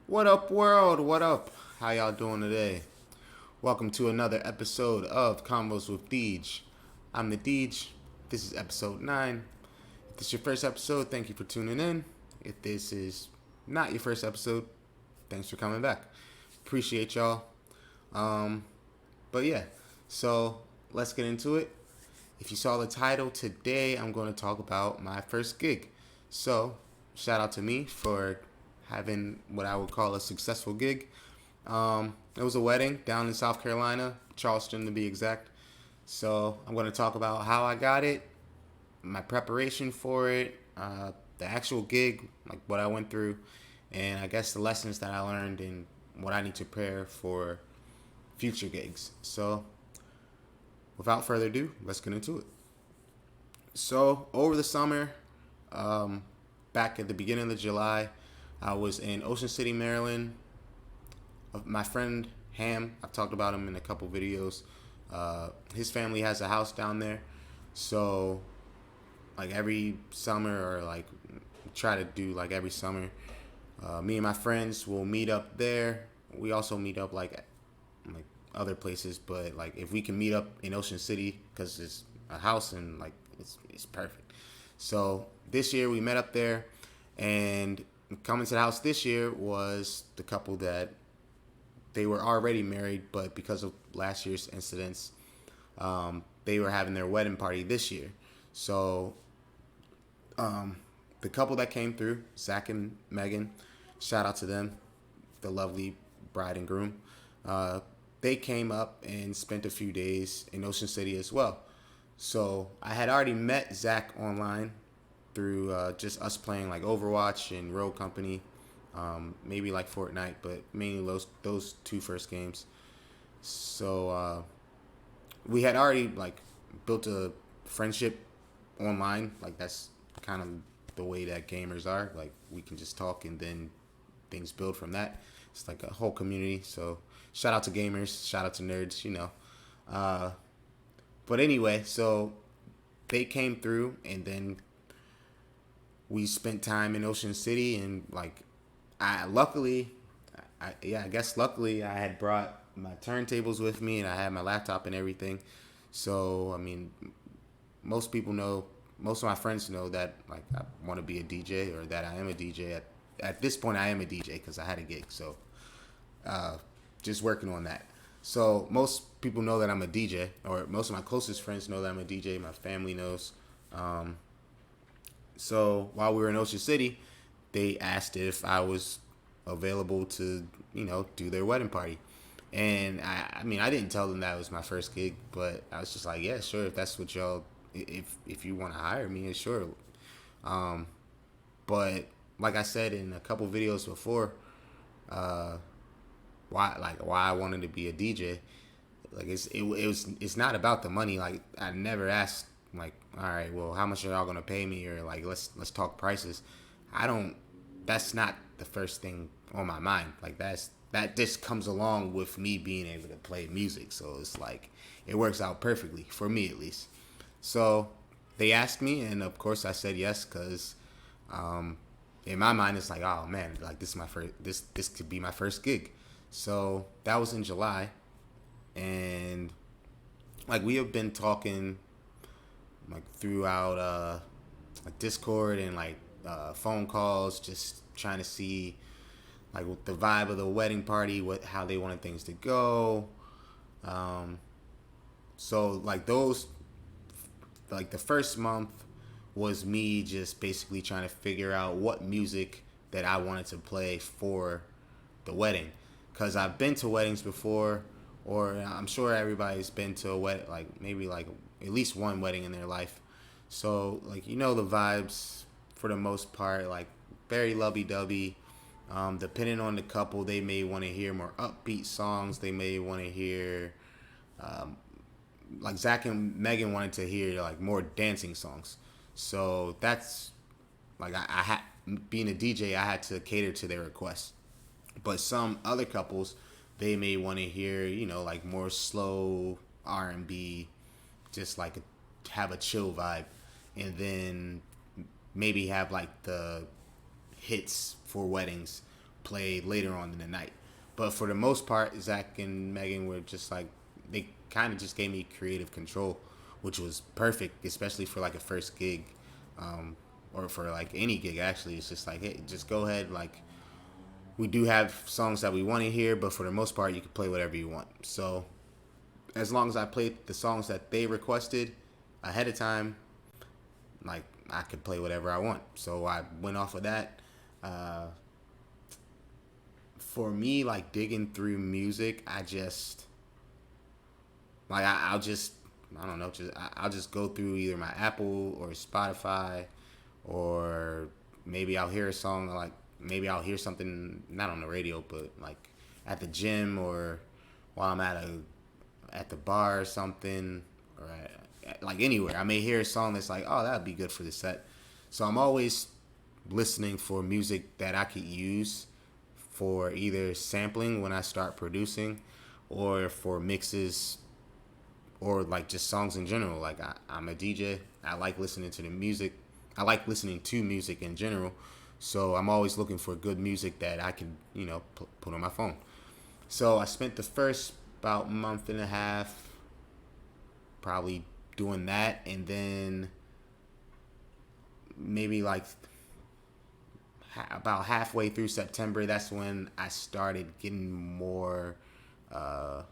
What up, world? What up? How y'all doing today? Welcome to another episode of Convos with Deej. I'm the Deej. This is episode 9. If this is your first episode, thank you for tuning in. If this is not your first episode, thanks for coming back. Appreciate y'all. Um, but yeah, so let's get into it. If you saw the title, today I'm going to talk about my first gig. So, shout out to me for having what I would call a successful gig. It was a wedding down in South Carolina, Charleston to be exact. So, I'm going to talk about how I got it, my preparation for it, the actual gig, like what I went through, and I guess the lessons that I learned and what I need to prepare for future gigs. So, without further ado, let's get into it. So over the summer, um, back at the beginning of July, I was in Ocean City, Maryland. My friend Ham, I've talked about him in a couple videos. His family has a house down there, so like every summer or like try to do like every summer, me and my friends will meet up there. We also meet up like other places, but like if we can meet up in Ocean City because it's a house and like it's perfect. So this year we met up there, and coming to the house this year was the couple that they were already married, but because of last year's incidents, they were having their wedding party this year. So the couple that came through, Zach and Megan, shout out to them, the lovely bride and groom. Uh, they came up and spent a few days in Ocean City as well. So I had already met Zach online through just us playing like Overwatch and Road Company, maybe like Fortnite, but mainly those two first games. So we had already like built a friendship online. Like that's kind of the way that gamers are. Like we can just talk and then things build from that. It's like a whole community. So shout out to gamers, shout out to nerds, you know. Uh, but anyway, so they came through, and then we spent time in Ocean City, and like I luckily, I guess luckily I had brought my turntables with me, and I had my laptop and everything. So I mean, most people know, most of my friends know that like I want to be a DJ or that I am a DJ. At this point, I am a DJ because I had a gig. So uh, just working on that. So most people know that I'm a DJ, or most of my closest friends know that I'm a DJ. My family knows. Um, so while we were in Ocean City, they asked if I was available to, do their wedding party. And I mean, I didn't tell them that was my first gig, but I was just like, yeah, sure, if that's what y'all, if you want to hire me, sure. Um, but like I said in a couple videos before, uh, why I wanted to be a DJ, like it's not about the money. Like I never asked like, all right, well, how much are y'all gonna pay me, or like let's talk prices. I don't. That's not the first thing on my mind. Like that just comes along with me being able to play music. So it's like it works out perfectly for me at least. So they asked me, and of course I said yes because um, in my mind it's like, oh man, like this is my first. This could be my first gig. So that was in July, and like we have been talking like throughout like Discord and like phone calls, just trying to see like the vibe of the wedding party, what how they wanted things to go. Um, so like those, like the first month was me just basically trying to figure out what music that I wanted to play for the wedding, because I've been to weddings before, or I'm sure everybody's been to a wedding, like maybe like at least one wedding in their life. So like the vibes for the most part, like very lovey-dovey. Depending on the couple, they may want to hear more upbeat songs. They may want to hear, um, like Zach and Megan wanted to hear like more dancing songs. So that's like I had, being a DJ, I had to cater to their requests. But some other couples, they may want to hear, like more slow R&B, just like have a chill vibe, and then maybe have like the hits for weddings, play later on in the night. But for the most part, Zach and Megan were just like, they kind of just gave me creative control, which was perfect, especially for like a first gig, or for like any gig actually. It's just like, hey, just go ahead. Like, we do have songs that we want to hear, but for the most part, you can play whatever you want. So as long as I played the songs that they requested ahead of time, like, I could play whatever I want. So I went off of that. For me, like, digging through music, I just, like, I'll just, I don't know, I'll just go through either my Apple or Spotify, or maybe I'll hear a song, like, maybe I'll hear something, not on the radio, but like at the gym, or while I'm at the bar or something, or like anywhere. I may hear a song that's like, oh, that would be good for the set. So I'm always listening for music that I could use for either sampling when I start producing, or for mixes, or like just songs in general. Like, I'm a DJ. I like listening to the music. I like listening to music in general. So I'm always looking for good music that I can, put on my phone. So I spent the first about month and a half probably doing that, and then maybe like about halfway through September, that's when I started getting more, I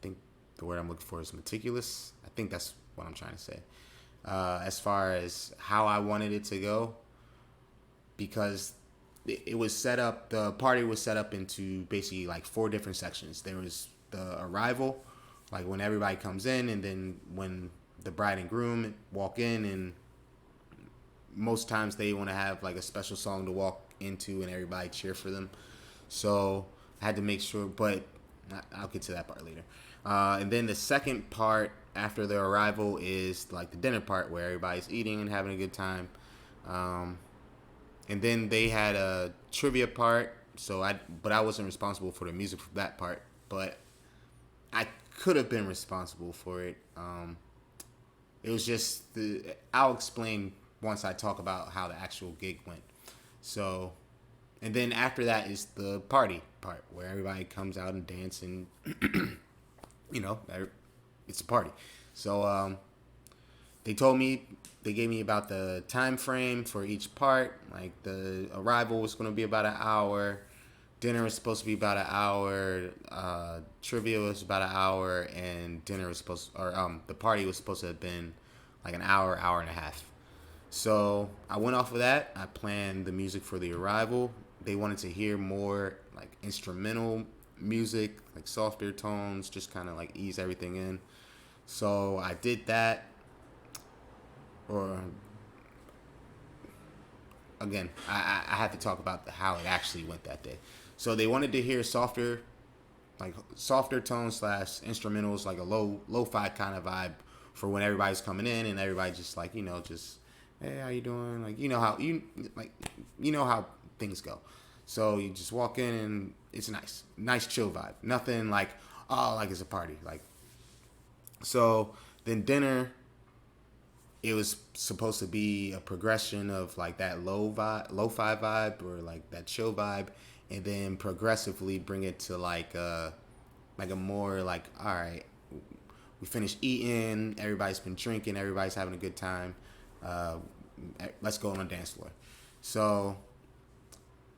think the word I'm looking for is meticulous. I think that's what I'm trying to say. As far as how I wanted it to go, because it was set up, the party was set up into basically like 4 different sections. There was the arrival, like when everybody comes in, and then when the bride and groom walk in, and most times they want to have like a special song to walk into and everybody cheer for them. So I had to make sure, but I'll get to that part later. And then the second part after the arrival is like the dinner part, where everybody's eating and having a good time. And then they had a trivia part, but I wasn't responsible for the music for that part, but I could have been responsible for it. It was just I'll explain once I talk about how the actual gig went. So, and then after that is the party part, where everybody comes out and dance, and it's a party. So they gave me about the time frame for each part. Like, the arrival was going to be about an hour, dinner was supposed to be about an hour, trivia was about an hour, and the party was supposed to have been like an hour and a half. So I went off of that. I planned the music for the arrival. They wanted to hear more like instrumental music, like softer tones, just kind of like ease everything in. So I did that. Or again, I have to talk about how it actually went that day. So they wanted to hear softer tones / instrumentals, like a lo-fi kind of vibe for when everybody's coming in, and everybody just like, just, hey, how you doing? Like, you know how things go. So you just walk in and it's nice chill vibe. Nothing like, oh, like it's a party. Like, so then dinner, it was supposed to be a progression of like that lo-fi vibe, or like that chill vibe, and then progressively bring it to like a more like, all right, we finished eating, everybody's been drinking, everybody's having a good time, let's go on a dance floor. So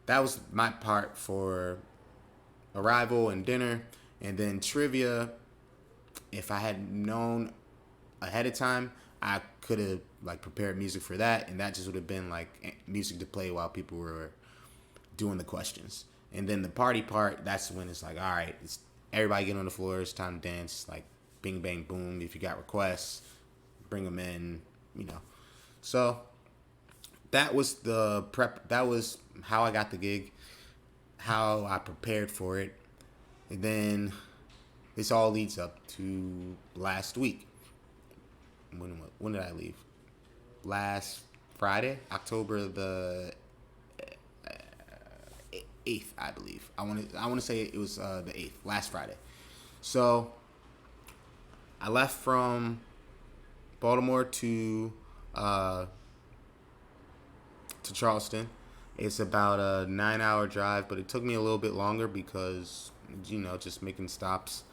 that was my part for arrival and dinner. And then trivia, if I had known ahead of time, I could have like prepared music for that, and that just would have been like music to play while people were doing the questions. And then the party part, that's when it's like, all right, it's everybody get on the floor, it's time to dance, like bing bang boom. If you got requests, bring them in, So that was the prep. That was how I got the gig, how I prepared for it. And then this all leads up to last week. When did I leave? Last Friday, October the 8th, I believe. I want to say it was the 8th, last Friday. So I left from Baltimore to Charleston, It's about a 9-hour drive, but it took me a little bit longer because, just making stops.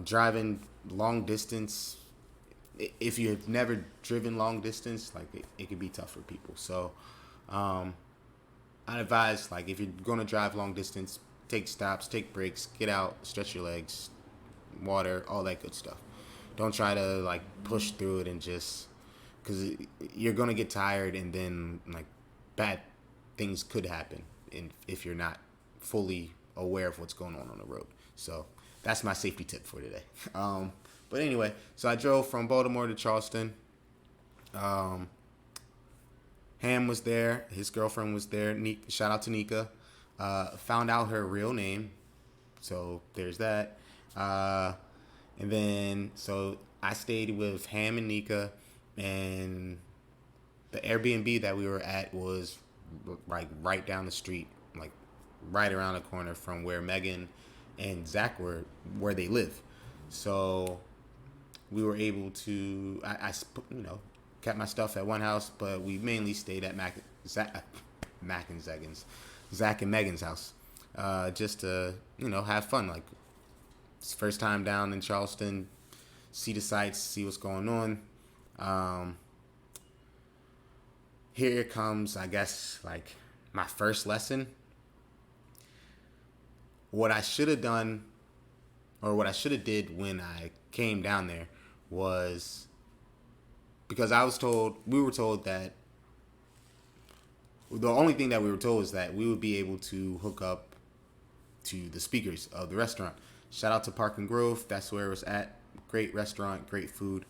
Driving long distance, if you've never driven long distance, like it could be tough for people. So I advise, like, if you're going to drive long distance, take stops, take breaks, get out, stretch your legs, water, all that good stuff. Don't try to, like, push through it and just, because you're going to get tired, and then, like, bad things could happen if you're not fully aware of what's going on the road. So that's my safety tip for today. But anyway, so I drove from Baltimore to Charleston. Ham was there. His girlfriend was there. Shout out to Nika. Found out her real name. So there's that. And then, so I stayed with Ham and Nika. And the Airbnb that we were at was like right down the street, like right around the corner from where Megan and Zach were, where they live. So we were able to, I kept my stuff at one house, but we mainly stayed at Zach and Megan's house, just to, have fun. Like, it's first time down in Charleston, see the sights, see what's going on. Here comes, I guess, like, my first lesson. What I should have done, or what I should have did when I came down there, was, because we were told that, the only thing that we were told is that we would be able to hook up to the speakers of the restaurant. Shout out to Park and Grove. That's where it was at. Great restaurant, great food,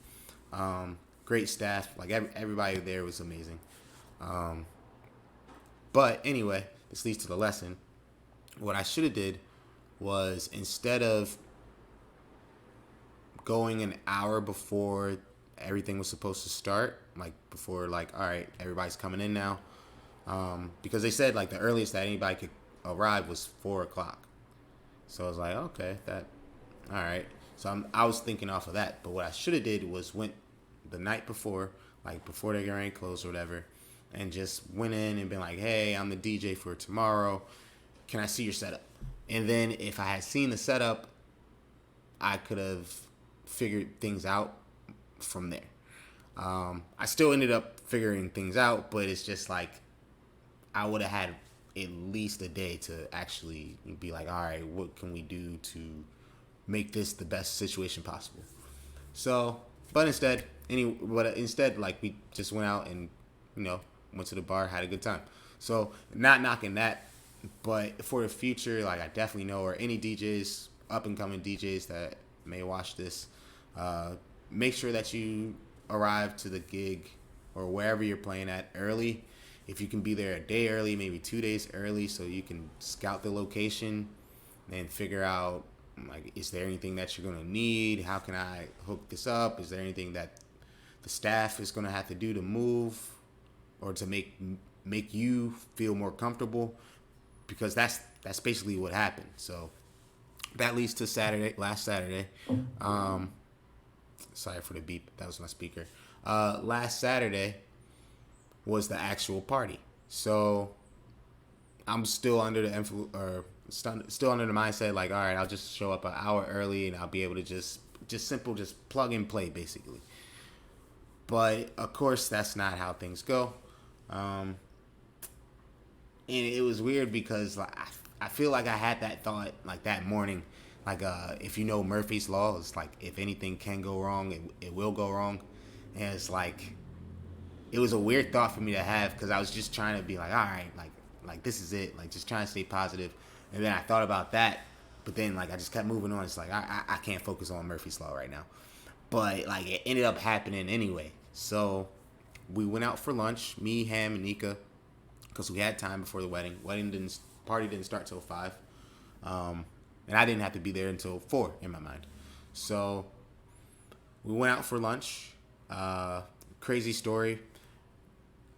great staff. Like, everybody there was amazing. But anyway, this leads to the lesson. What I should have did was, instead of going an hour before everything was supposed to start, like before, like, all right, everybody's coming in now, because they said, like, the earliest that anybody could arrive was 4:00. So I was like, okay, all right. So I was thinking off of that. But what I should have did was went the night before, like before they got ready to close or whatever, and just went in and been like, hey, I'm the DJ for tomorrow. Can I see your setup? And then if I had seen the setup, I could have figured things out from there. I still ended up figuring things out, but it's just like, I would have had at least a day to actually be like, all right, what can we do to make this the best situation possible? So, but instead, like, we just went out and, went to the bar, had a good time. So, not knocking that, but for the future, like, I definitely know, or any DJs, up and coming DJs that may watch this, make sure that you arrive to the gig or wherever you're playing at early. If you can be there a day early, maybe 2 days early, so you can scout the location and figure out, like, is there anything that you're going to need? How can I hook this up? Is there anything that the staff is going to have to do to move or to make you feel more comfortable? Because that's basically what happened. So that leads to last Saturday. Sorry for the beep. That was my speaker. Last Saturday was the actual party. So I'm still under the still under the mindset, like, all right, I'll just show up an hour early and I'll be able to just plug and play, basically. But of course, that's not how things go. And it was weird because, like, I feel like I had that thought, like, that morning, like, if you know Murphy's Law, it's like, if anything can go wrong, it will go wrong. And it's like, it was a weird thought for me to have, because I was just trying to be like, all right, like this is it, like, just trying to stay positive. And then I thought about that, but then, like, I just kept moving on. It's like, I can't focus on Murphy's Law right now. But, like, it ended up happening anyway. So we went out for lunch, me, Ham, and Nika, because we had time before the wedding. Party didn't start till 5. And I didn't have to be there until 4 in my mind. So we went out for lunch. Crazy story.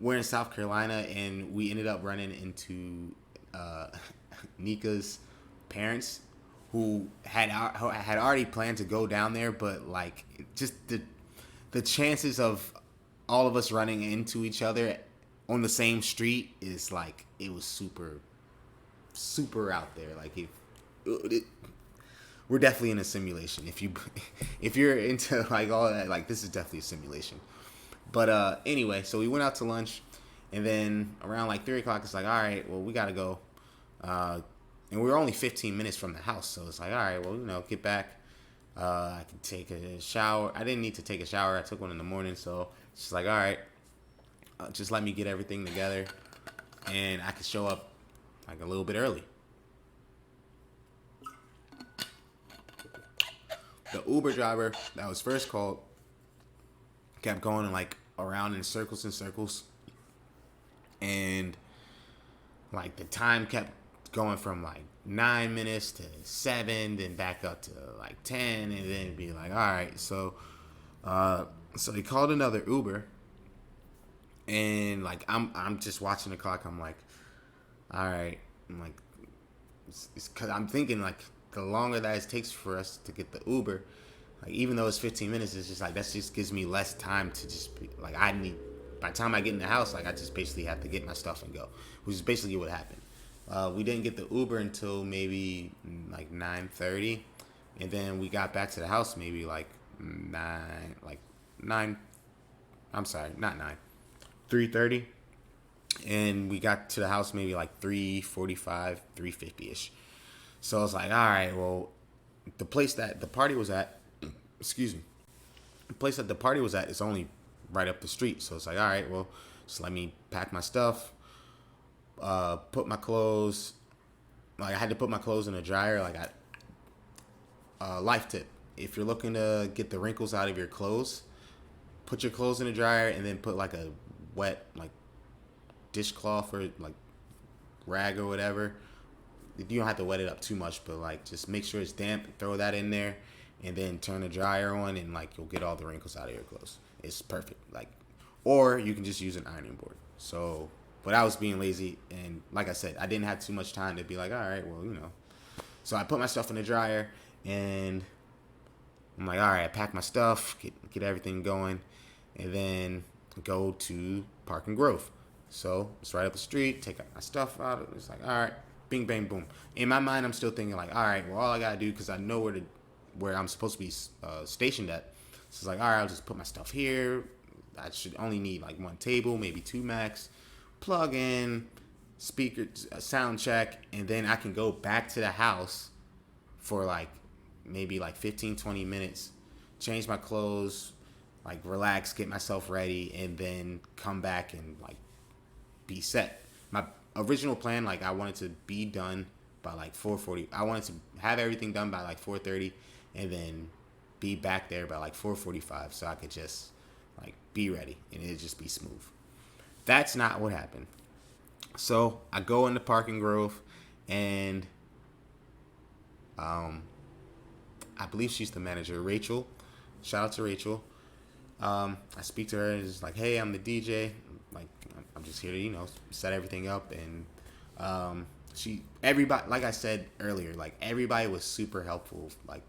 We're in South Carolina, and we ended up running into Nika's parents, who had already planned to go down there, but, like, just the chances of all of us running into each other on the same street is like it was super out there. Like we're definitely in a simulation. If you're into like all that, like this is definitely a simulation. But anyway, so we went out to lunch, and then around like 3 o'clock, it's like, all right, well we gotta go, and we were only 15 minutes from the house, so it's like, all right, well get back. I can take a shower. I didn't need to take a shower. I took one in the morning, so she's like, all right, just let me get everything together, and I could show up like a little bit early. The Uber driver that was first called kept going like around in circles and circles, and like the time kept going from like 9 minutes to 7, then back up to like 10, and then be like, all right, so he called another Uber, and like I'm just watching the clock. I'm like, all right, I'm like, it's because I'm thinking like the longer that it takes for us to get the Uber, like even though it's 15 minutes, it's just like that just gives me less time to just be like by the time I get in the house, like I just basically have to get my stuff and go, which is basically what happened. We didn't get the Uber until maybe like 9:30, and then we got back to the house maybe like 9. I'm sorry, not 9. 3:30, and we got to the house maybe like 3:45, 3:50 ish. So I was like, all right, well, the place that the party was at, excuse me, the place that the party was at is only right up the street. So it's like, all right, well, just let me pack my stuff, put my clothes. Like I had to put my clothes in a dryer. Like life tip: if you're looking to get the wrinkles out of your clothes, put your clothes in a dryer and then put like a wet like dishcloth or like rag or whatever. You don't have to wet it up too much, but like just make sure it's damp. Throw that in there, and then turn the dryer on, and like you'll get all the wrinkles out of your clothes. It's perfect. Like, or you can just use an ironing board. So, but I was being lazy, and like I said, I didn't have too much time to be like, all right, well, So I put my stuff in the dryer, and I'm like, all right, I pack my stuff, get everything going, and then go to Park and Grove. So it's right up the street. Take my stuff out. It's like, all right, bing, bang, boom. In my mind, I'm still thinking like, all right, well, all I gotta do, because I know where I'm supposed to be stationed at. So it's like, all right, I'll just put my stuff here. I should only need like one table, maybe 2 max. Plug in, speaker, sound check, and then I can go back to the house for like maybe like 15, 20 minutes, change my clothes, like relax, get myself ready, and then come back and like be set. My original plan, like I wanted to be done by like 4:40. I wanted to have everything done by like 4:30, and then be back there by like 4:45, so I could just like be ready and it'd just be smooth. That's not what happened. So I go into Park and Grove, and I believe she's the manager, Rachel. Shout out to Rachel. I speak to her and it's like, hey, I'm the DJ. Like, I'm just here to, set everything up. And everybody, like I said earlier, like everybody was super helpful. Like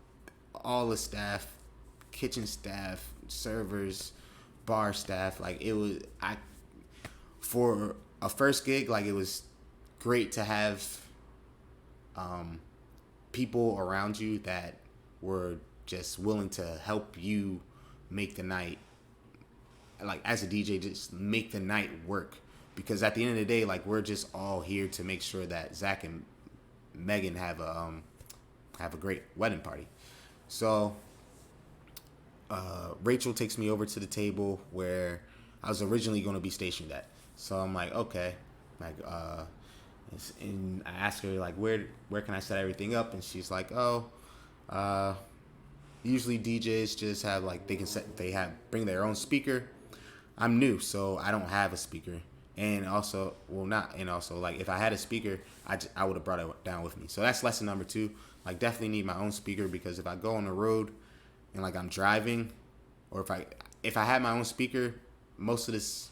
all the staff, kitchen staff, servers, bar staff. Like for a first gig, like it was great to have people around you that were just willing to help you make the night, like as a DJ, just make the night work. Because at the end of the day, like we're just all here to make sure that Zach and Megan have a great wedding party. So Rachel takes me over to the table where I was originally going to be stationed at. So I'm like, okay, like and I asked her like where can I set everything up, and she's like, usually DJs just have like bring their own speaker. I'm new, so I don't have a speaker, and also like if I had a speaker, I would have brought it down with me. So that's lesson number 2. Like definitely need my own speaker, because if I go on the road and like I'm driving, or if I had my own speaker, most of this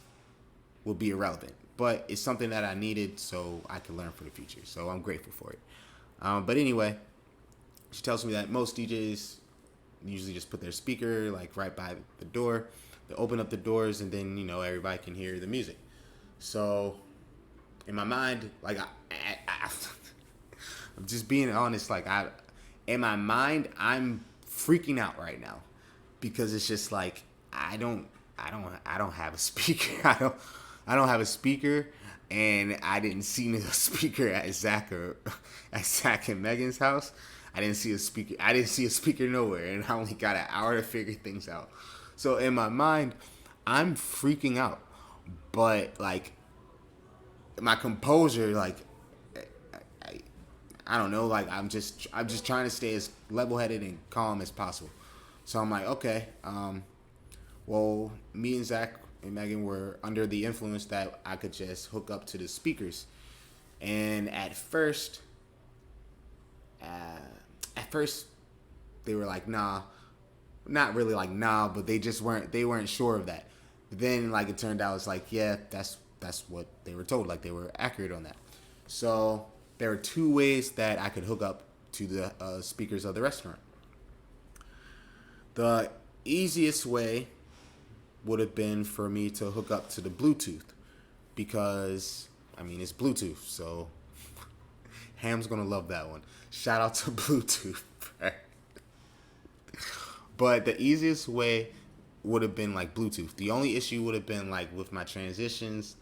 will be irrelevant. But it's something that I needed so I can learn for the future. So I'm grateful for it. But anyway, she tells me that most DJs usually just put their speaker like right by the door. They open up the doors, and then everybody can hear the music. So in my mind, like I'm just being honest. Like in my mind, I'm freaking out right now because it's just like I don't have a speaker. I don't have a speaker, and I didn't see no speaker at Zach and Megan's house. I didn't see a speaker. I didn't see a speaker nowhere, and I only got an hour to figure things out. So in my mind, I'm freaking out, but like my composure, like I, I don't know, like I'm just trying to stay as level headed and calm as possible. So I'm like, okay, well, me and Zach and Megan were under the influence that I could just hook up to the speakers, and at first they were like, nah, not really like nah, but they weren't sure of that. But then like it turned out it's like, yeah, that's what they were told. Like they were accurate on that. So there are two ways that I could hook up to the speakers of the restaurant. The easiest way would have been for me to hook up to the Bluetooth because I mean it's Bluetooth, so Ham's gonna love that one. Shout out to Bluetooth. But the easiest way would have been like Bluetooth. The only issue would have been like with my transitions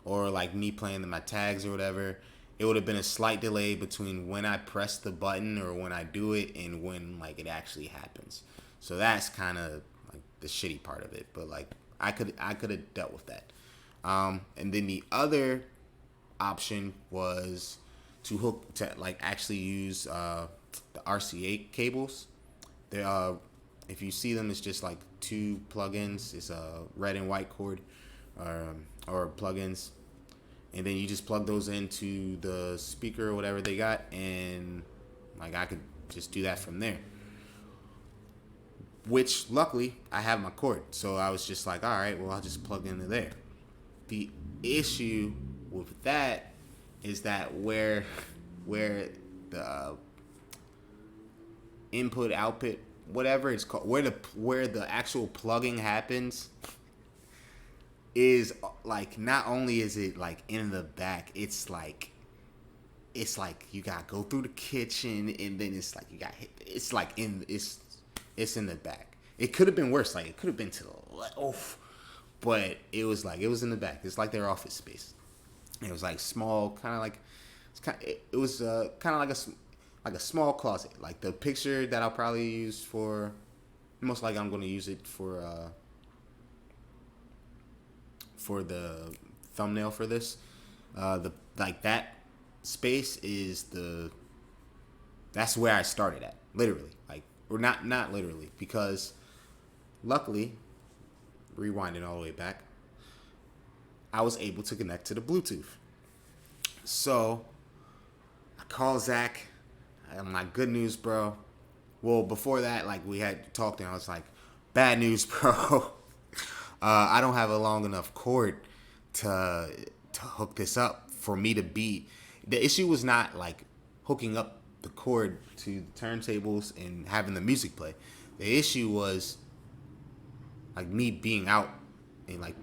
or like me playing my tags or whatever. It would have been a slight delay between when I press the button or when I do it and when like it actually happens. So that's kind of like the shitty part of it. But like I could have dealt with that. And then the other option was to like actually use the RCA cables. They if you see them, it's just like two plugins. It's a red and white cord, or plugins, and then you just plug those into the speaker or whatever they got, and like I could just do that from there. Which luckily I have my cord, so I was just like, all right, well I'll just plug into there. The issue with that is that where the input output whatever it's called where the actual plugging happens is like not only is it like in the back, it's like you gotta go through the kitchen and then it's like you got hit. It's like it's in the back. It could have been worse. Like it could have been to the left, but it was in the back. It's like their office space. It was like small, kind of like it was kind of like a small closet. Like the picture that I'll probably use for, most likely I'm going to use it for the thumbnail for this. The like that space is that's where I started at, literally. Like, or not literally, because luckily, rewinding all the way back, I was able to connect to the Bluetooth. So I call Zach. I'm like, good news, bro. Well, before that, like we had talked, and I was like, bad news, bro. I don't have a long enough cord to hook this up for me to be. The issue was not like hooking up the cord to the turntables and having the music play. The issue was like me being out and like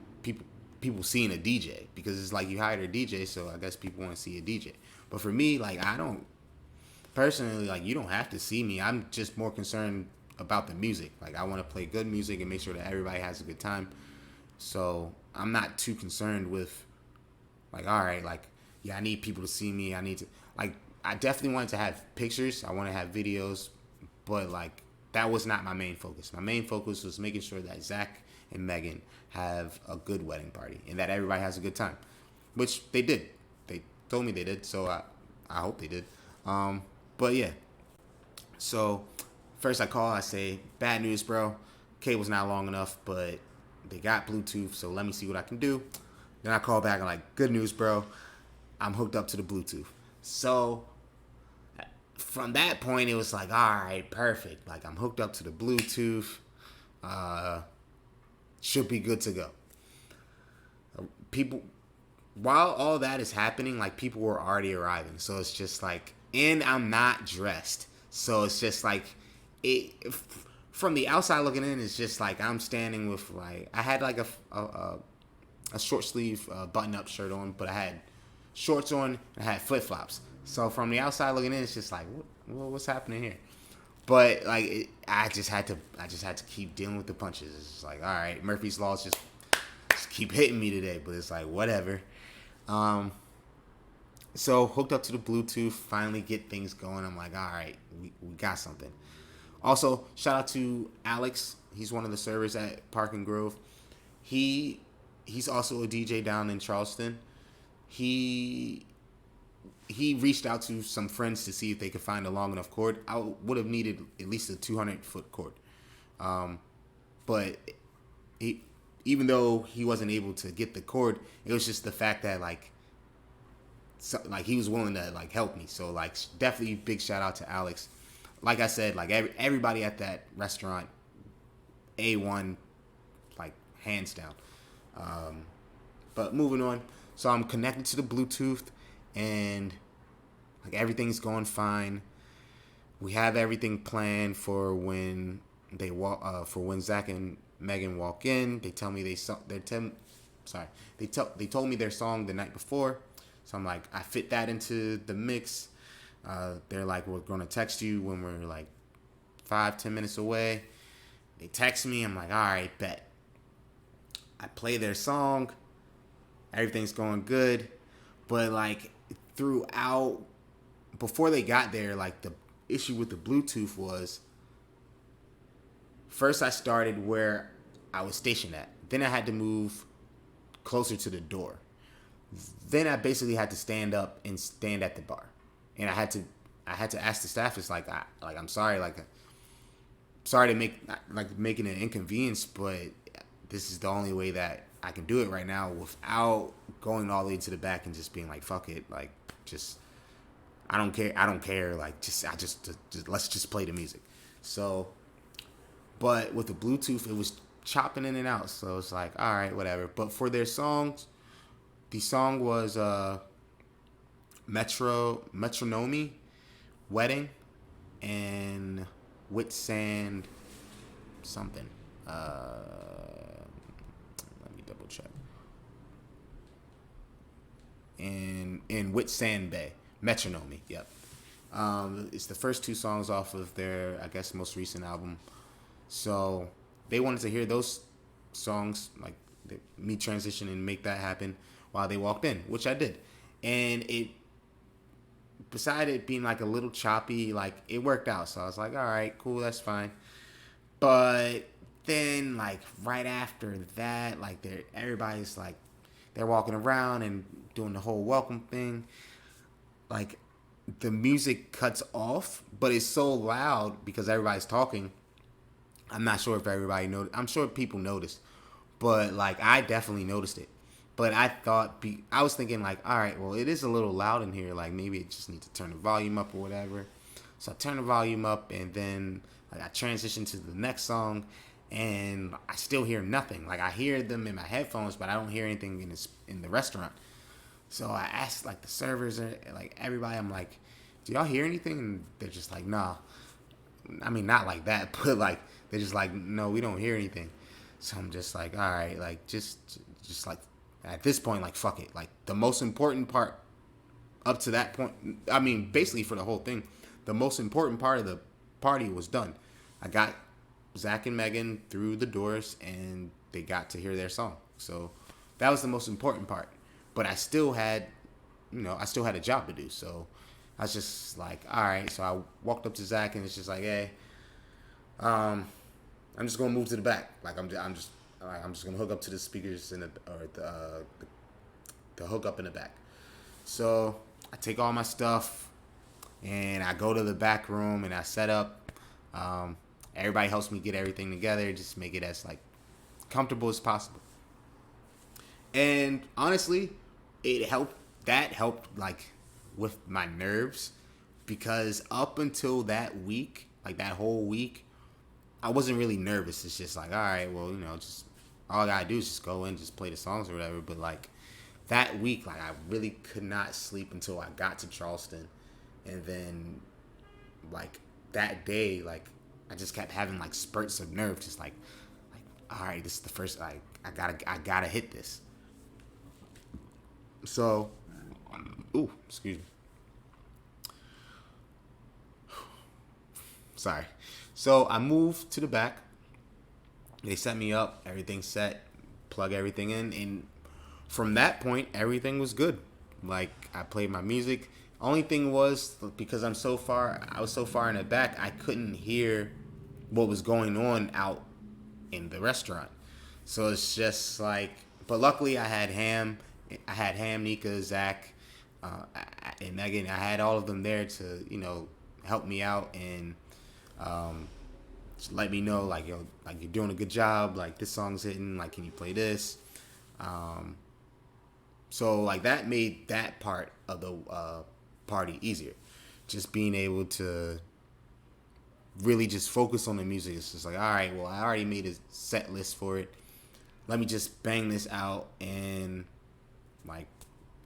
people seeing a DJ, because it's like you hired a DJ, so I guess people want to see a DJ. But for me, like I don't personally, like you don't have to see me. I'm just more concerned about the music. Like I want to play good music and make sure that everybody has a good time. So I'm not too concerned with like, all right, like yeah, I need people to see me. I need to like I definitely wanted to have pictures. I want to have videos, but like that was not my main focus. My main focus was making sure that Zach and Megan have a good wedding party and that everybody has a good time, which they did. They told me they did, so I hope they did. But yeah, so first I call, I say, bad news, bro. Cable's not long enough, but they got Bluetooth, so let me see what I can do. Then I call back and like, good news, bro. I'm hooked up to the Bluetooth. So from that point, it was like, all right, perfect. Like I'm hooked up to the Bluetooth. Should be good to go. People, while all that is happening, like people were already arriving. So it's just like, and I'm not dressed. So it's just like, from the outside looking in, it's just like I'm standing with like, I had like a a short sleeve button up shirt on, but I had shorts on and I had flip flops. So from the outside looking in, it's just like, what's happening here? But like, I just had to keep dealing with the punches. It's just like, all right, Murphy's Laws just keep hitting me today. But it's like, whatever. So hooked up to the Bluetooth, finally get things going. I'm like, all right, we got something. Also, shout out to Alex. He's one of the servers at Park and Grove. He's also a DJ down in Charleston. He reached out to some friends to see if they could find a long enough cord. I would have needed at least a 200-foot cord. But even though he wasn't able to get the cord, it was just the fact that he was willing to help me. So definitely big shout out to Alex. Like I said, everybody at that restaurant, A1, hands down. But moving on. So I'm connected to the Bluetooth and everything's going fine. We have everything planned for when they walk. For when Zach and Megan walk in, they tell me they told me their song the night before. So I'm like, I fit that into the mix. They're like, we're gonna text you when we're 5-10 minutes away. They text me. I'm like, all right, bet. I play their song. Everything's going good, but throughout, before they got there, the issue with the Bluetooth was, first I started where I was stationed at. Then I had to move closer to the door. Then I basically had to stand up and stand at the bar, and I had to ask the staff. It's I'm sorry, sorry to making an inconvenience, but this is the only way that I can do it right now without going all the way to the back and just being fuck it, I don't care, let's just play the music. So, but with the Bluetooth, it was chopping in and out, so it's all right, whatever. But for their songs, the song was Metronome, Wedding, and Whitsand something. Let me double check. In Whitsand Bay, Metronome. Yep. It's the first two songs off of their, I guess, most recent album. So they wanted to hear those songs, me transition and make that happen while they walked in, which I did. And beside it being a little choppy, it worked out. So I was like, all right, cool, that's fine. But then right after that, everybody's they're walking around and doing the whole welcome thing. The music cuts off, but it's so loud because everybody's talking. I'm not sure if everybody noticed. I'm sure people noticed, but I definitely noticed it. But I was thinking all right, well, it is a little loud in here. Maybe it just needs to turn the volume up or whatever. So I turn the volume up, and then I transition to the next song, and I still hear nothing. I hear them in my headphones, but I don't hear anything in the restaurant. So I asked the servers and everybody, I'm like, do y'all hear anything? And they're just nah. I mean, not like that, but they're just no, we don't hear anything. So I'm just all right, just at this point, fuck it. The most important part up to that point, I mean, basically for the whole thing, the most important part of the party was done. I got Zach and Megan through the doors, and they got to hear their song. So that was the most important part. But I still had a job to do. So I was just all right. So I walked up to Zach, and it's just hey, I'm just gonna move to the back. I'm just gonna hook up to the speakers the hook up in the back. So I take all my stuff and I go to the back room and I set up. Everybody helps me get everything together, just make it as comfortable as possible. And honestly, it helped. That helped with my nerves, because up until that week, that whole week, I wasn't really nervous. It's just all right, well, just all I gotta do is just go in, just play the songs or whatever. But that week, I really could not sleep until I got to Charleston, and then that day, I just kept having spurts of nerve, just all right, this is the first, I gotta hit this. So, ooh, excuse me. Sorry. So I moved to the back. They set me up. Everything's set. Plug everything in, and from that point, everything was good. Like I played my music. Only thing was because I was so far in the back, I couldn't hear what was going on out in the restaurant. So it's just like, but luckily I had Ham, Nika, Zach, and Megan. I had all of them there to help me out and just let me know like yo, like you're doing a good job. Like this song's hitting. Like can you play this? Um, so like that made that part of the party easier. Just being able to really just focus on the music. It's just like, all right, well, I already made a set list for it. Let me just bang this out, and like,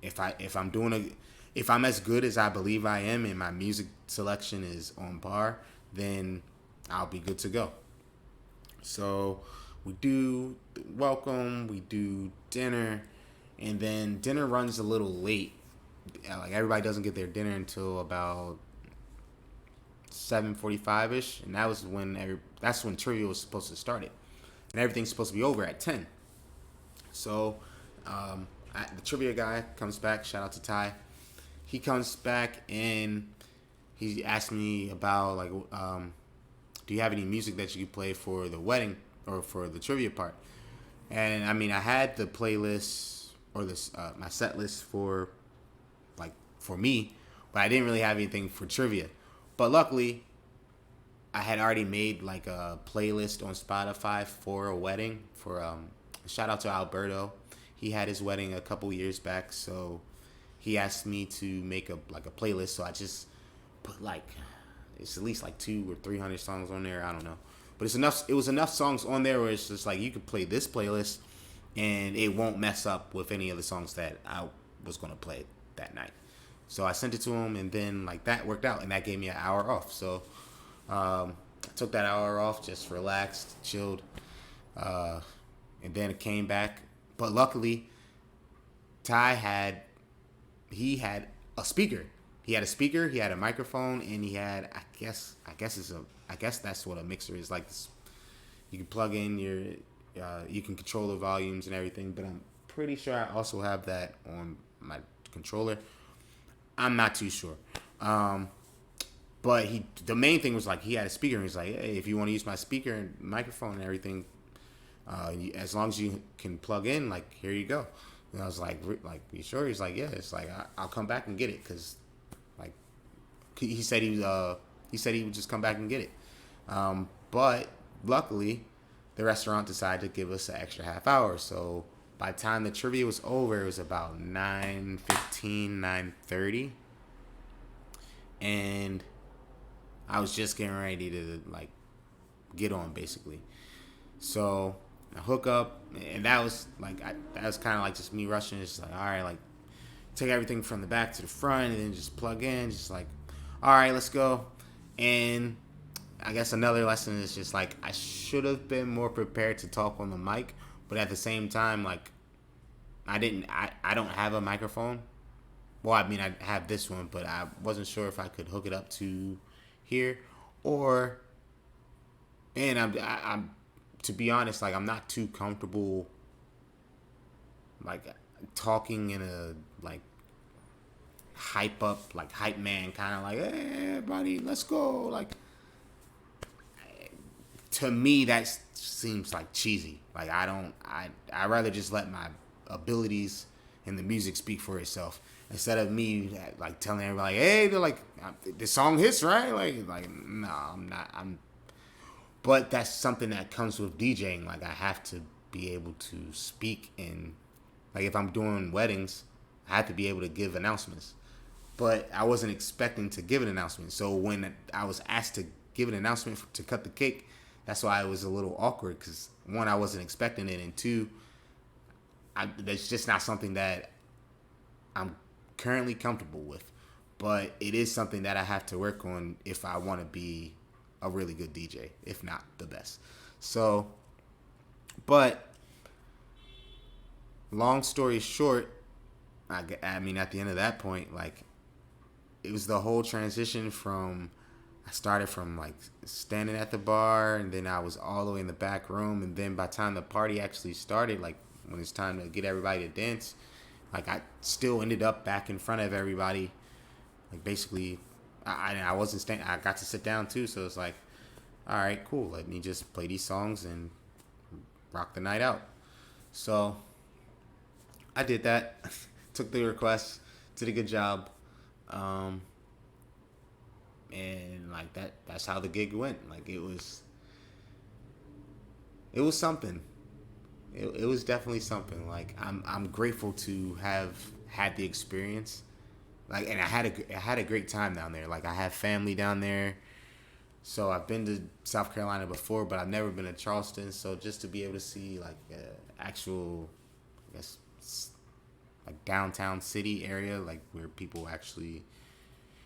if I'm as good as I believe I am, and my music selection is on par, then I'll be good to go. So we do welcome, we do dinner, and then dinner runs a little late. Like everybody doesn't get their dinner until about 7:45 ish, and that's when trivia was supposed to start it, and everything's supposed to be over at 10. So the trivia guy comes back. Shout out to Ty. He comes back and he asked me about like, do you have any music that you could play for the wedding or for the trivia part? And I mean, I had the playlist or this my set list for me, but I didn't really have anything for trivia. But luckily, I had already made like a playlist on Spotify for a wedding. For shout out to Alberto, he had his wedding a couple years back, so he asked me to make a playlist. So I just put like it's at least like 200 or 300 songs on there. I don't know, but it's enough. It was enough songs on there where it's just like you could play this playlist, and it won't mess up with any of the songs that I was gonna play that night. So I sent it to him, and then like that worked out, and that gave me an hour off. So I took that hour off, just relaxed, chilled, and then it came back. But luckily, Ty had a speaker. He had a speaker, he had a microphone, and he had I guess that's what a mixer is like. You can plug in you can control the volumes and everything. But I'm pretty sure I also have that on my controller. I'm not too sure. But the main thing was like he had a speaker and he's like, hey, if you want to use my speaker and microphone and everything, as long as you can plug in, like here you go. And I was like, you sure? He's like, yeah. It's like I'll come back and get it because, like, he said he would just come back and get it. But luckily, the restaurant decided to give us an extra half hour. So by the time the trivia was over, it was about 9:15, 9:30, and I was just getting ready to like get on basically. So I hook up, and that was kind of like just me rushing. It's like, all right, like take everything from the back to the front, and then just plug in. Just like, all right, let's go. And I guess another lesson is just like I should have been more prepared to talk on the mic, but at the same time, like I don't have a microphone. Well, I mean I have this one, but I wasn't sure if I could hook it up to here or. And I'm to be honest, like I'm not too comfortable like talking in a like hype man kind of like, hey everybody, let's go. Like to me that seems like cheesy. Like I rather just let my abilities and the music speak for itself instead of me like telling everybody like, hey, they're like the song hits, right? Like no, I'm not. But that's something that comes with DJing. Like I have to be able to speak in, like if I'm doing weddings, I have to be able to give announcements. But I wasn't expecting to give an announcement. So when I was asked to give an announcement to cut the cake, that's why it was a little awkward. Because one, I wasn't expecting it, and two, that's just not something that I'm currently comfortable with. But it is something that I have to work on if I want to be a really good DJ, if not the best. So, but long story short, I mean, at the end of that point, like, it was the whole transition from, I started from like standing at the bar, and then I was all the way in the back room, and then by the time the party actually started, like when it's time to get everybody to dance, like I still ended up back in front of everybody. Like basically, I wasn't staying. I got to sit down too, so it's like, all right, cool. Let me just play these songs and rock the night out. So I did that. Took the request. Did a good job. Um, and like that's how the gig went. Like it was something. It was definitely something. Like I'm grateful to have had the experience. Like, and I had a great time down there. Like, I have family down there. So I've been to South Carolina before, but I've never been to Charleston. So just to be able to see like actual, I guess, like downtown city area, like where people actually,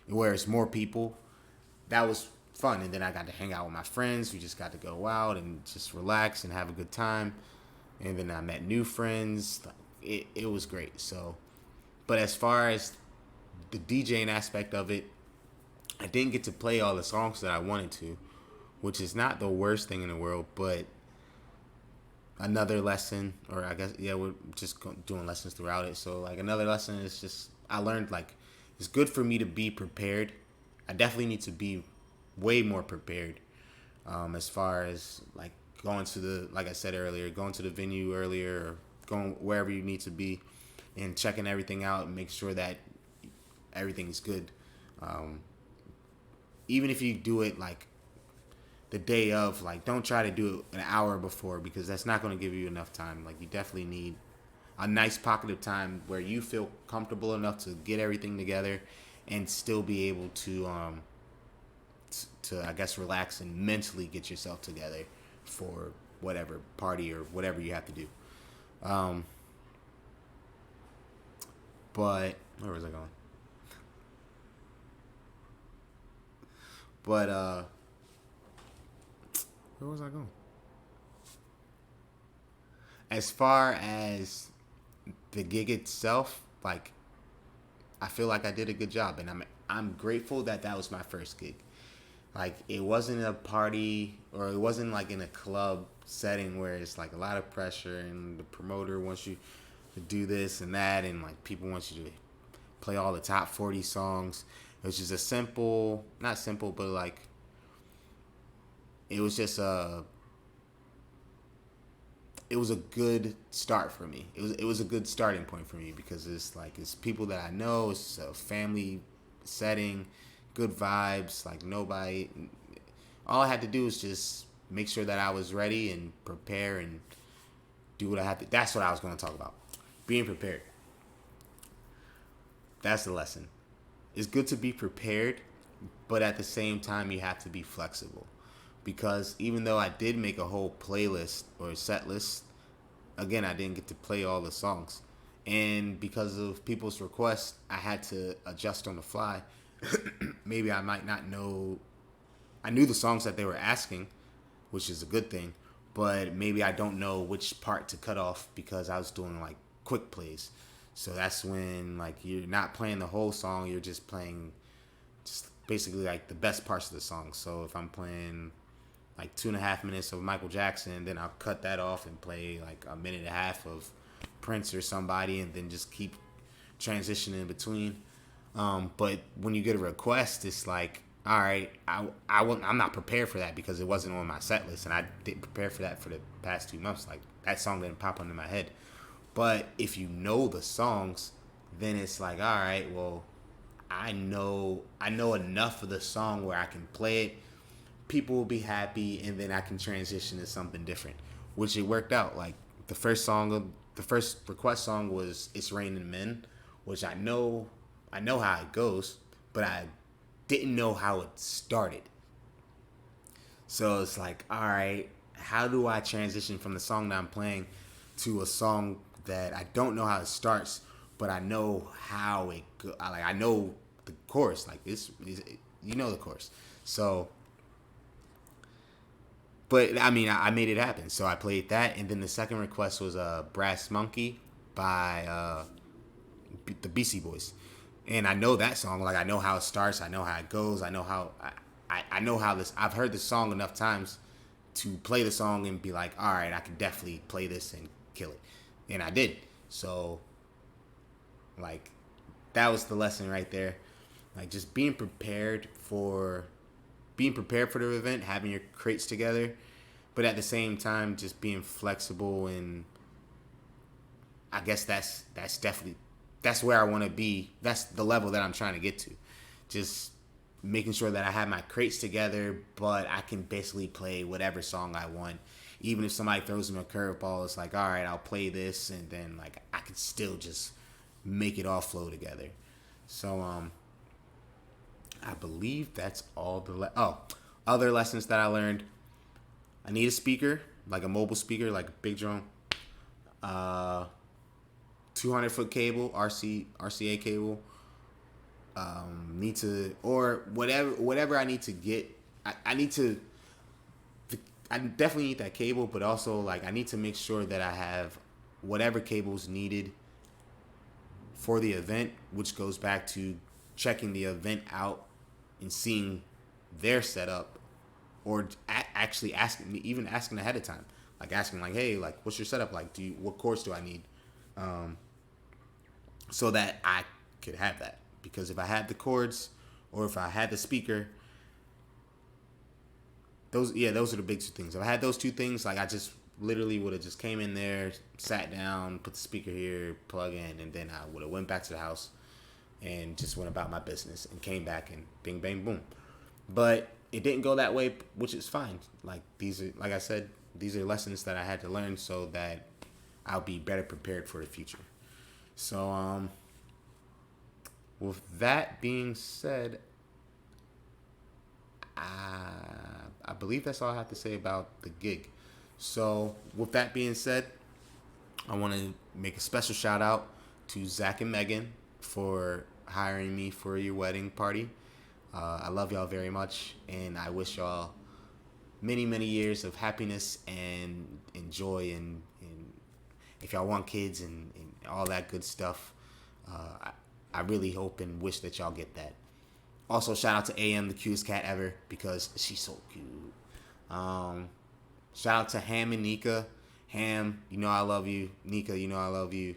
where it's more people, that was fun. And then I got to hang out with my friends. We just got to go out and just relax and have a good time. And then I met new friends. Like, it was great. So, but as far as the DJing aspect of it, I didn't get to play all the songs that I wanted to, which is not the worst thing in the world, but another lesson, or I guess, yeah, we're just doing lessons throughout it. So, like, another lesson is just, I learned, like, it's good for me to be prepared. I definitely need to be way more prepared as far as, like, going to the, like I said earlier, going to the venue earlier, or going wherever you need to be and checking everything out and make sure that everything's good. Even if you do it like the day of, like, don't try to do it an hour before, because that's not going to give you enough time. Like, you definitely need a nice pocket of time where you feel comfortable enough to get everything together and still be able to I guess relax and mentally get yourself together for whatever party or whatever you have to do. But where was I going? But where was I going? As far as the gig itself, like, I feel like I did a good job, and I'm grateful that that was my first gig. Like, it wasn't a party, or it wasn't like in a club setting where it's like a lot of pressure and the promoter wants you to do this and that, and like people want you to play all the top 40 songs. It was just a simple, not simple, but like, it was just it was a good start for me. It was a good starting point for me, because it's like, it's people that I know, it's a family setting, good vibes, like nobody, all I had to do was just make sure that I was ready and prepare and do what I had to. That's what I was going to talk about. Being prepared. That's the lesson. It's good to be prepared, but at the same time, you have to be flexible. Because even though I did make a whole playlist or set list, again, I didn't get to play all the songs. And because of people's requests, I had to adjust on the fly. Maybe I might not know. I knew the songs that they were asking, which is a good thing. But maybe I don't know which part to cut off, because I was doing like quick plays. So that's when, like, you're not playing the whole song, you're just playing just basically like the best parts of the song. So if I'm playing like 2.5 minutes of Michael Jackson, then I'll cut that off and play like a minute and a half of Prince or somebody, and then just keep transitioning in between. But when you get a request, it's like, all right, I'm not prepared for that, because it wasn't on my set list, and I didn't prepare for that for the past 2 months. Like, that song didn't pop into my head. But if you know the songs, then it's like, all right, well, I know enough of the song where I can play it, people will be happy, and then I can transition to something different, which it worked out. Like, the first request song was "It's Raining Men," which I know how it goes, but I didn't know how it started. So it's like, all right, how do I transition from the song that I'm playing to a song that I don't know how it starts, but I know how it go. I know the chorus. Like, you know the chorus. So, but I mean, I made it happen. So I played that, and then the second request was Brass Monkey by the Beastie Boys, and I know that song. Like I know how it starts. I know how it goes. I know how I know how this. I've heard this song enough times to play the song and be like, all right, I can definitely play this and kill it, and I did. So, like, that was the lesson right there. Like just being prepared for the event, having your crates together, but at the same time just being flexible, and I guess that's definitely that's where I want to be. That's the level that I'm trying to get to. Just making sure that I have my crates together, but I can basically play whatever song I want. Even if somebody throws me a curveball, it's like, all right, I'll play this, and then like I can still just make it all flow together. So I believe that's all the other lessons that I learned. I need a speaker, like a mobile speaker, like a big drum. 200-foot cable, RCA cable. Need to, or whatever I need to get. I definitely need that cable, but also like I need to make sure that I have whatever cables needed for the event, which goes back to checking the event out and seeing their setup, or actually asking ahead of time, like asking like, hey, like what's your setup like? What cords do I need? So that I could have that, because if I had the cords or if I had the speaker, those are the big two things. If I had those two things, like I just literally would have just came in there, sat down, put the speaker here, plug in, and then I would have went back to the house and just went about my business and came back and bing, bang, boom. But it didn't go that way, which is fine. Like these are, like I said, these are lessons that I had to learn so that I'll be better prepared for the future. So, with that being said, I believe that's all I have to say about the gig. So, with that being said, I want to make a special shout out to Zach and Megan for hiring me for your wedding party. I love y'all very much, and I wish y'all many, many years of happiness and joy, and if y'all want kids and all that good stuff, I really hope and wish that y'all get that. Also, shout out to AM, the cutest cat ever, because she's so cute. Shout out to Ham and Nika. Ham, you know I love you. Nika, you know I love you.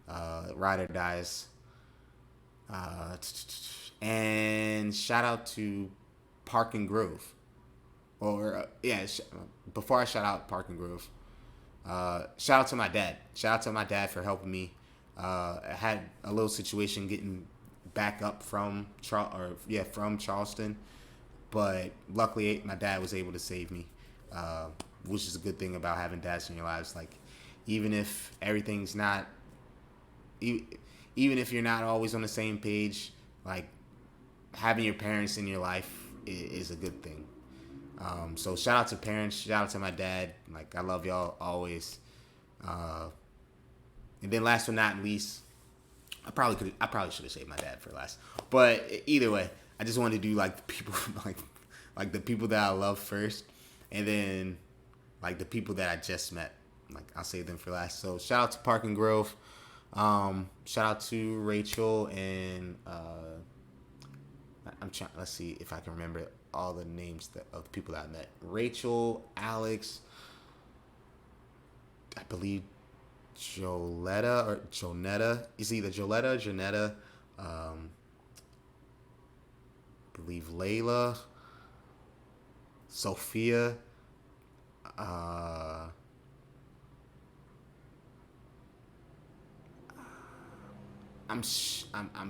Ride or Dies. And shout out to Park and Grove. Before I shout out Park and Grove, shout out to my dad. Shout out to my dad for helping me. I had a little situation getting back up from Charleston, but luckily my dad was able to save me, which is a good thing about having dads in your lives. Like, even if everything's not, even if you're not always on the same page, like having your parents in your life is a good thing. So shout out to parents, shout out to my dad. Like, I love y'all always. And then last but not least, I probably should have saved my dad for last. But either way, I just wanted to do like the people like the people that I love first, and then like the people that I just met. Like, I'll save them for last. So shout out to Park and Grove. Shout out to Rachel and I'm trying. Let's see if I can remember all the names of the people that I met. Rachel, Alex, I believe Joletta or Jonetta. It's either Joletta or Jonetta. I believe Layla, Sophia. I'm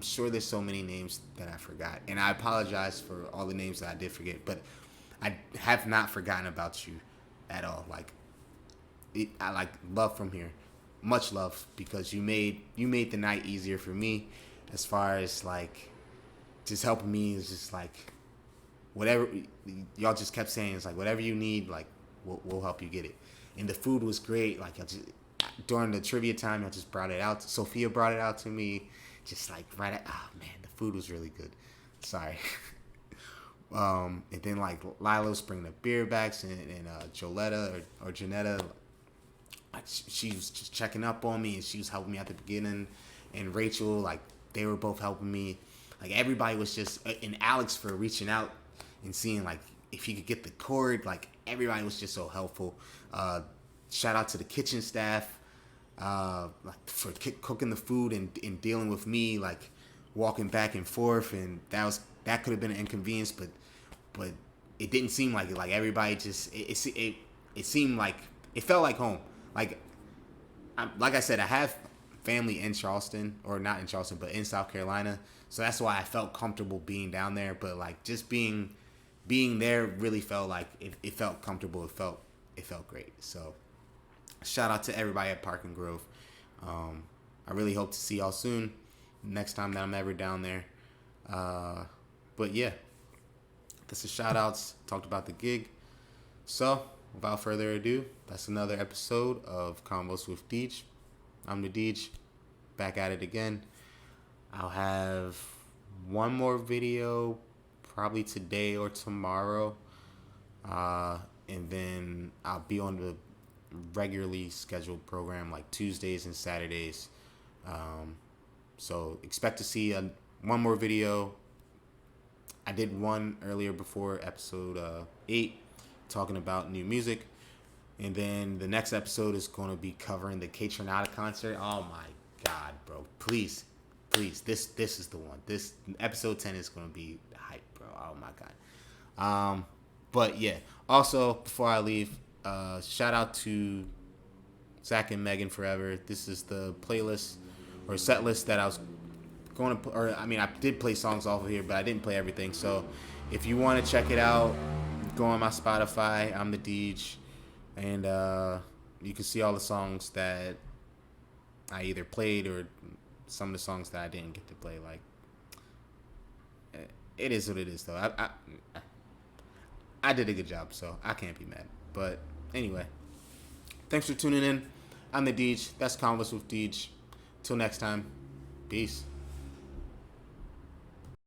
sure there's so many names that I forgot, and I apologize for all the names that I did forget, but I have not forgotten about you at all. Like, I like love from here, much love, because you made the night easier for me, as far as like just helping me. Is just like whatever y'all just kept saying. It's like whatever you need, like we'll help you get it. And the food was great. Like, y'all just, during the trivia time, I just brought it out. Sophia brought it out to me, just like right at. Oh man, the food was really good. Sorry. And then like Lila's bringing the beer backs, and Joletta or Janetta, like she was just checking up on me, and she was helping me at the beginning, and Rachel, like they were both helping me. Like everybody was just, and Alex for reaching out and seeing like if he could get the cord. Like everybody was just so helpful. Shout out to the kitchen staff like for cooking the food and dealing with me, like walking back and forth, and that could have been an inconvenience, but it didn't seem like it. Like everybody just it seemed like it felt like home. Like I said, I have family in Charleston, or not in Charleston, but in South Carolina, so that's why I felt comfortable being down there. But like just being there really felt like it felt comfortable. It felt great. So shout out to everybody at Park and Grove. I really hope to see y'all soon. Next time that I'm ever down there. But yeah, that's the shout outs. Talked about the gig. So without further ado, that's another episode of Convos with Deej. I'm the Deej, back at it again. I'll have one more video probably today or tomorrow. And then I'll be on the regularly scheduled program like Tuesdays and Saturdays. So expect to see one more video. I did one earlier before episode 8 talking about new music. And then the next episode is going to be covering the K Tronada concert. Oh my God, bro. Please. This is the one. This episode 10 is going to be hype, bro. Oh my God. But yeah. Also, before I leave, shout out to Zach and Megan Forever. This is the playlist or set list that I was going to, I did play songs off of here, but I didn't play everything. So if you want to check it out, go on my Spotify. I'm the Deej, and you can see all the songs that I either played or some of the songs that I didn't get to play. Like, it is what it is, though. I did a good job, so I can't be mad. But anyway, thanks for tuning in. I'm the Deej. That's Convos with Deej. Till next time, peace.